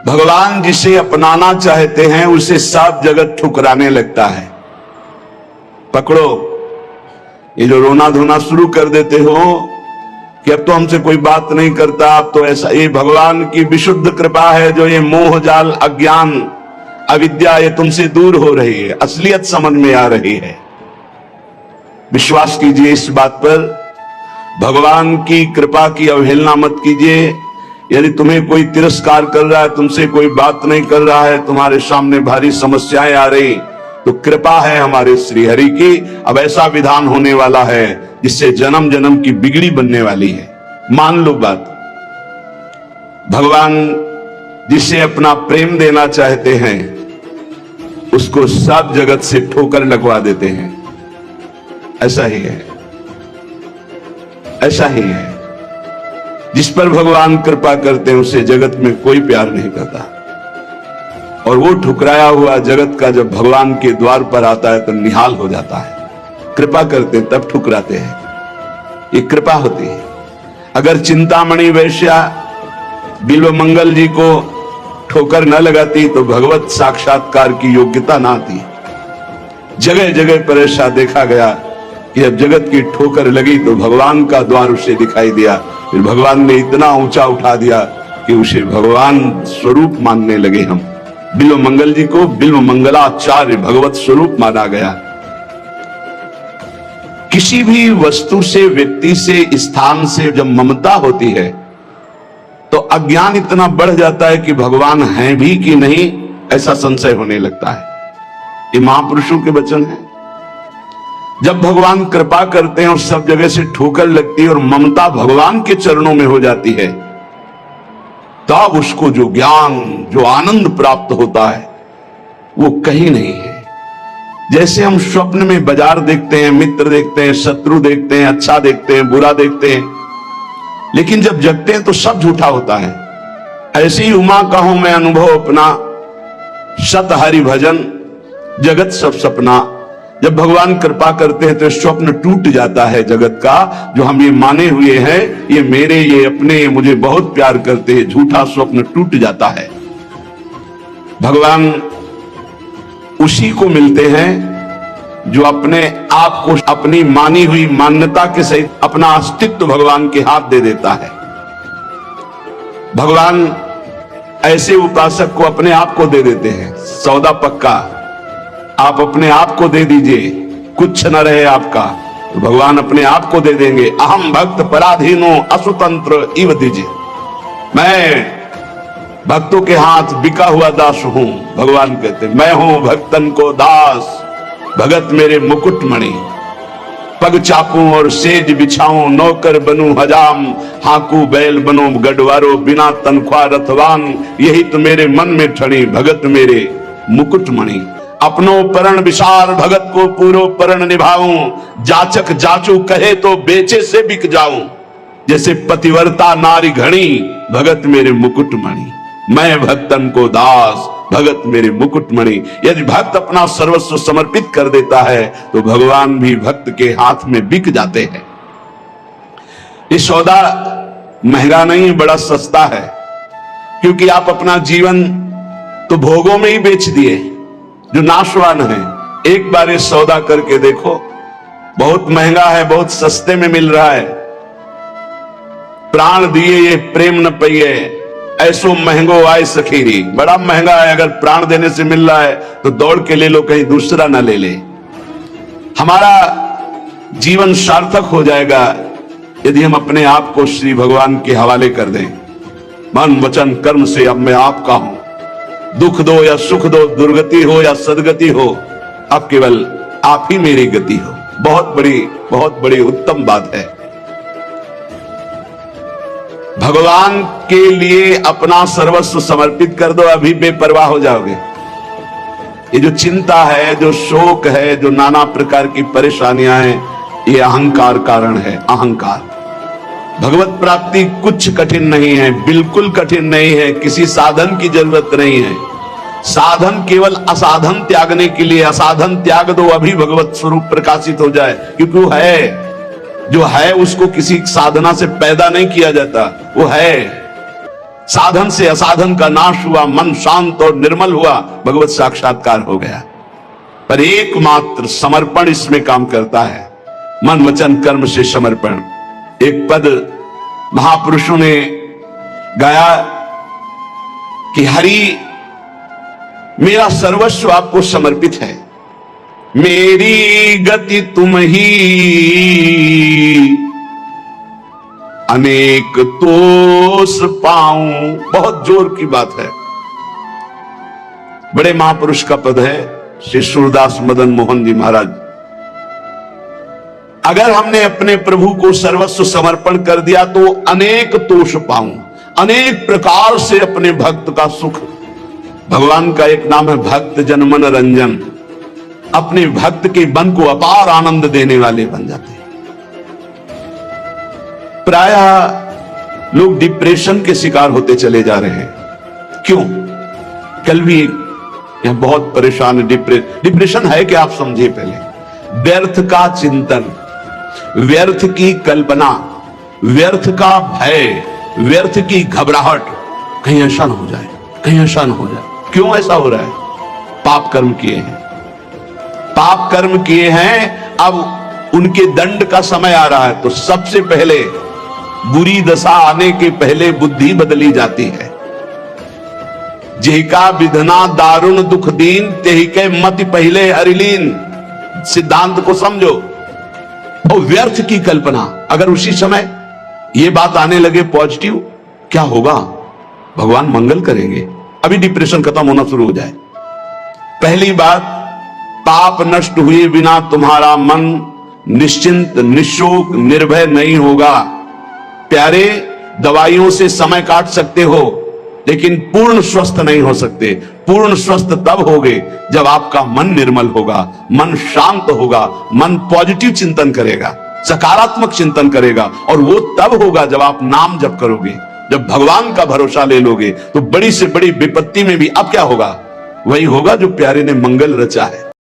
भगवान जिसे अपनाना चाहते हैं उसे सब जगत ठुकराने लगता है। पकड़ो, ये जो रोना धोना शुरू कर देते हो कि अब तो हमसे कोई बात नहीं करता, अब तो ऐसा, ये भगवान की विशुद्ध कृपा है जो ये मोह जाल, अज्ञान, अविद्या ये तुमसे दूर हो रही है, असलियत समझ में आ रही है। विश्वास कीजिए इस बात पर, भगवान की कृपा की अवहेलना मत कीजिए। यदि तुम्हें कोई तिरस्कार कर रहा है, तुमसे कोई बात नहीं कर रहा है, तुम्हारे सामने भारी समस्याएं आ रही, तो कृपा है हमारे श्री हरि की। अब ऐसा विधान होने वाला है जिससे जन्म जन्म की बिगड़ी बनने वाली है। मान लो बात, भगवान जिसे अपना प्रेम देना चाहते हैं उसको सब जगत से ठोकर लगवा देते हैं। ऐसा ही है, ऐसा ही है। जिस पर भगवान कृपा करते हैं उसे जगत में कोई प्यार नहीं करता, और वो ठुकराया हुआ जगत का जब भगवान के द्वार पर आता है तो निहाल हो जाता है। कृपा करते हैं तब ठुकराते हैं, ये कृपा होती है। अगर चिंतामणि वैश्या बिल्व मंगल जी को ठोकर न लगाती तो भगवत साक्षात्कार की योग्यता ना आती। जगह जगह पर ऐसा देखा गया कि जब जगत की ठोकर लगी तो भगवान का द्वार उसे दिखाई दिया, फिर भगवान ने इतना ऊंचा उठा दिया कि उसे भगवान स्वरूप मानने लगे हम। बिल्व मंगल जी को बिल्व मंगलाचार्य भगवत स्वरूप माना गया। किसी भी वस्तु से, व्यक्ति से, स्थान से जब ममता होती है तो अज्ञान इतना बढ़ जाता है कि भगवान हैं भी कि नहीं ऐसा संशय होने लगता है। ये महापुरुषों के वचन हैं। जब भगवान कृपा करते हैं और सब जगह से ठोकर लगती है और ममता भगवान के चरणों में हो जाती है, तब उसको जो ज्ञान, जो आनंद प्राप्त होता है वो कहीं नहीं है। जैसे हम स्वप्न में बाजार देखते हैं, मित्र देखते हैं, शत्रु देखते हैं, अच्छा देखते हैं, बुरा देखते हैं, लेकिन जब जगते हैं तो सब झूठा होता है। ऐसी ही उमा कहूं मैं अनुभव अपना, सत हरि भजन जगत सब सपना। जब भगवान कृपा करते हैं तो स्वप्न टूट जाता है जगत का, जो हम ये माने हुए हैं ये मेरे, ये अपने, ये मुझे बहुत प्यार करते हैं, झूठा स्वप्न टूट जाता है। भगवान उसी को मिलते हैं जो अपने आप को, अपनी मानी हुई मान्यता के सहित अपना अस्तित्व भगवान के हाथ दे देता है। भगवान ऐसे उपासक को अपने आप को दे देते हैं। सौदा पक्का, आप अपने आप को दे दीजिए, कुछ न रहे आपका, तो भगवान अपने आप को दे देंगे। अहम भक्त पराधीनो असुतंत्र इव दीजिए, मैं भक्तों के हाथ बिका हुआ दास हूं। भगवान कहते मैं हूं भक्तन को दास, भगत मेरे मुकुटमणि। पग चापूं और सेज बिछाऊं, नौकर बनूं हजाम, हाकू बैल बनो गढ़वारो, बिना तनख्वाह रथवान, यही तो मेरे मन में ठणी, भगत मेरे मुकुटमणि। अपनो परण विशाल, भगत को पूरो परण निभाऊं, जाचक जाचू कहे तो बेचे से बिक जाऊं, जैसे पतिव्रता नारी घणी, भगत मेरे मुकुटमणि। मैं भक्तन को दास, भगत मेरे मुकुटमणि। यदि भक्त अपना सर्वस्व समर्पित कर देता है तो भगवान भी भक्त के हाथ में बिक जाते हैं। ये सौदा महंगा नहीं, बड़ा सस्ता है, क्योंकि आप अपना जीवन तो भोगों में ही बेच दिए जो नाशवान है। एक बार ये सौदा करके देखो, बहुत महंगा है, बहुत सस्ते में मिल रहा है। प्राण दिए ये प्रेम न पइए, ऐसो महंगो आए सखीरी। बड़ा महंगा है, अगर प्राण देने से मिल रहा है तो दौड़ के ले लो, कहीं दूसरा ना ले ले। हमारा जीवन सार्थक हो जाएगा यदि हम अपने आप को श्री भगवान के हवाले कर दें। मन वचन कर्म से अब मैं आपका हूं, दुख दो या सुख दो, दुर्गति हो या सदगति हो, अब केवल आप ही मेरी गति हो। बहुत बड़ी उत्तम बात है। भगवान के लिए अपना सर्वस्व समर्पित कर दो, अभी बेपरवाह हो जाओगे। ये जो चिंता है, जो शोक है, जो नाना प्रकार की परेशानियां हैं, ये अहंकार कारण है। अहंकार। भगवत प्राप्ति कुछ कठिन नहीं है, बिल्कुल कठिन नहीं है, किसी साधन की जरूरत नहीं है। साधन केवल असाधन त्यागने के लिए, असाधन त्याग दो, अभी भगवत स्वरूप प्रकाशित हो जाए, क्योंकि वो है, जो है उसको किसी साधना से पैदा नहीं किया जाता, वो है। साधन से असाधन का नाश हुआ, मन शांत और निर्मल हुआ, भगवत साक्षात्कार हो गया। पर एकमात्र समर्पण इसमें काम करता है, मन वचन कर्म से समर्पण। एक पद महापुरुषों ने गाया कि हरि मेरा सर्वस्व आपको समर्पित है, मेरी गति तुम ही, अनेक तोष पाऊं। बहुत जोर की बात है, बड़े महापुरुष का पद है, श्री सूरदास मदन मोहन जी महाराज। अगर हमने अपने प्रभु को सर्वस्व समर्पण कर दिया तो अनेक तोष पाऊं, अनेक प्रकार से अपने भक्त का सुख। भगवान का एक नाम है भक्त जन मन रंजन, अपने भक्त के मन को अपार आनंद देने वाले बन जाते हैं। प्रायः लोग डिप्रेशन के शिकार होते चले जा रहे हैं। क्यों? कल भी यह बहुत परेशान है। डिप्रेशन है कि आप समझे पहले, व्यर्थ का चिंतन, व्यर्थ की कल्पना, व्यर्थ का भय, व्यर्थ की घबराहट, कहीं ऐसा न हो जाए, कहीं ऐसा न हो जाए। क्यों ऐसा हो रहा है? पाप कर्म किए हैं, पाप कर्म किए हैं, अब उनके दंड का समय आ रहा है। तो सबसे पहले बुरी दशा आने के पहले बुद्धि बदली जाती है। जेका विधना दारुण दुख दीन, तेहि के मति पहले हरिलीन। सिद्धांत को समझो। और व्यर्थ की कल्पना, अगर उसी समय ये बात आने लगे पॉजिटिव, क्या होगा? भगवान मंगल करेंगे, अभी डिप्रेशन खत्म होना शुरू हो जाए। पहली बात, पाप नष्ट हुए बिना तुम्हारा मन निश्चिंत, निशोक, निर्भय नहीं होगा। प्यारे, दवाइयों से समय काट सकते हो, लेकिन पूर्ण स्वस्थ नहीं हो सकते। पूर्ण स्वस्थ तब होगे जब आपका मन निर्मल होगा, मन शांत होगा, मन पॉजिटिव चिंतन करेगा, सकारात्मक चिंतन करेगा। और वो तब होगा जब आप नाम जप करोगे, जब भगवान का भरोसा ले लोगे। तो बड़ी से बड़ी विपत्ति में भी अब क्या होगा? वही होगा जो प्यारे ने मंगल रचा है।